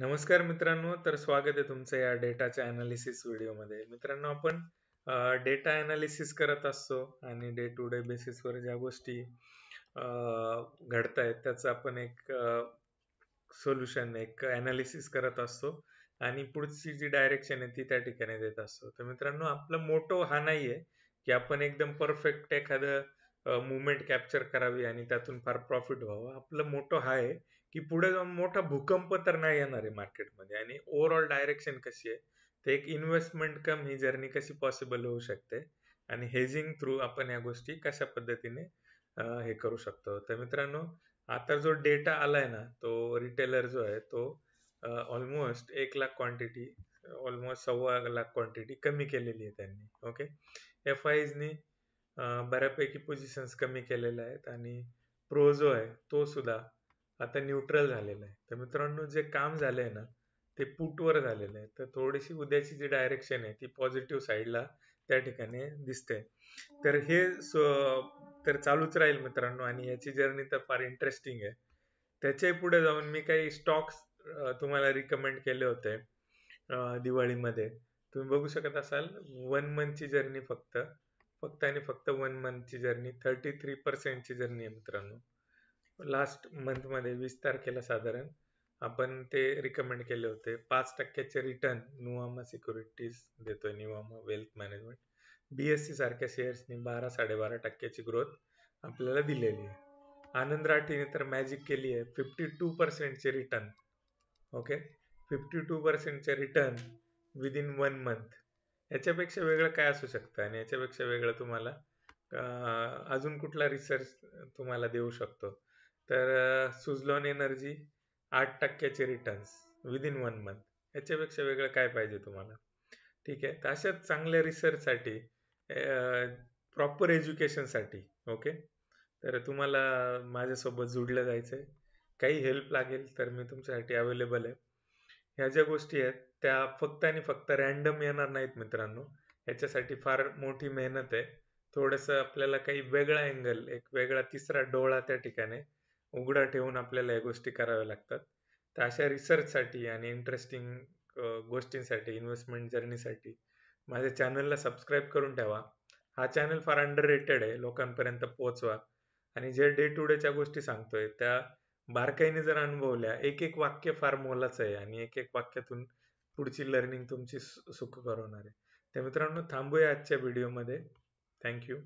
नमस्कार मित्रांनो, तर स्वागत आहे तुमचं या डेटाच्या अनालिसिस व्हिडिओमध्ये. मित्रांनो, आपण डेटा अनालिसिस करत असतो आणि डे टू डे बेसिसवर ज्या गोष्टी घडतायत त्याचं आपण एक सोल्युशन, एक अनालिसिस करत असतो आणि पुढची जी डायरेक्शन आहे ती त्या ठिकाणी देत असतो. तर मित्रांनो, आपला मोटो हा नाहीये की आपण एकदम परफेक्ट एखादं मुवमेंट कॅप्चर करावी आणि त्यातून फार प्रॉफिट व्हावं. आपला मोटो हा आहे की पुढे जाऊन मोठा भूकंप तर नाही येणार आहे मार्केटमध्ये आणि ओव्हरऑल डायरेक्शन कशी आहे, ते एक इन्व्हेस्टमेंट कम ही जर्नी कशी पॉसिबल होऊ शकते आणि हेजिंग थ्रू आपण या गोष्टी कशा पद्धतीने हे करू शकतो. तर मित्रांनो, आता जो डेटा आलाय ना, तो रिटेलर जो आहे तो ऑलमोस्ट 1,00,000 क्वांटिटी, ऑलमोस्ट 1,25,00,000 क्वांटिटी कमी केलेली आहे त्यांनी. ओके, एफआयजनी बऱ्यापैकी पोझिशन्स कमी केलेल्या आहेत आणि प्रो जो आहे तो सुद्धा आता न्यूट्रल झालेला आहे. तर मित्रांनो, जे काम झालंय ना ते पुटवर झालेलं आहे. तर थोडीशी उद्याची जी डायरेक्शन आहे ती पॉझिटिव्ह साईडला त्या ठिकाणी दिसते. तर हे तर चालूच राहील मित्रांनो आणि याची जर्नी तर फार इंटरेस्टिंग आहे. त्याच्याही पुढे जाऊन मी काही स्टॉक्स तुम्हाला रिकमेंड केले होते दिवाळीमध्ये. तुम्ही बघू शकत असाल 1 मंथची जर्नी, फक्त फक्त आणि फक्त 1 मंथची जर्नी 33% ची जर्नी आहे मित्रांनो. लास्ट मंथमध्ये 20 तारखेला साधारण आपण ते रिकमेंड केले होते. 5% रिटर्न नुवामा सिक्युरिटीज देतोय, नुवामा वेल्थ मॅनेजमेंट. बीएससी सारख्या शेअर्सनी 12-12.5% ची ग्रोथ आपल्याला दिलेली आहे. आनंद राठीने तर मॅजिक केली आहे, 52% चे रिटर्न. ओके, 52% चे रिटर्न विदिन 1 मंथ. याच्यापेक्षा वेगळं काय असू शकतं आणि याच्यापेक्षा वेगळं तुम्हाला अजून कुठला रिसर्च तुम्हाला देऊ शकतो. तर सुझलॉन एनर्जी 8% चे रिटर्न्स विदिन 1 मंथ. याच्यापेक्षा वेगळं काय पाहिजे तुम्हाला? ठीक आहे, तर अशाच चांगल्या रिसर्चसाठी, प्रॉपर एज्युकेशनसाठी, ओके, तर तुम्हाला माझ्यासोबत जुडलं जायचंय. काही हेल्प लागेल तर मी तुमच्यासाठी अवेलेबल आहे. ह्या ज्या गोष्टी आहेत त्या फक्त आणि फक्त रॅन्डम येणार नाहीत मित्रांनो. ह्याच्यासाठी फार मोठी मेहनत आहे. थोडंसं आपल्याला काही वेगळा अँगल, एक वेगळा तिसरा डोळा त्या ठिकाणी उघडा ठेवून आपल्याला या गोष्टी कराव्या लागतात. तर अशा रिसर्चसाठी आणि इंटरेस्टिंग गोष्टींसाठी, इन्व्हेस्टमेंट जर्नीसाठी माझ्या चॅनलला सबस्क्राईब करून ठेवा. हा चॅनल फार अंडररेटेड आहे, लोकांपर्यंत पोहोचवा आणि जे डे टू डेच्या गोष्टी सांगतोय त्या बारकाईने जर अनुभवल्या, एक एक वाक्य फार मोलाचं आहे आणि एक एक वाक्यातून पुढची लर्निंग तुमची सुख करवणार आहे. तर मित्रांनो, थांबूया आजच्या व्हिडिओमध्ये. थँक्यू.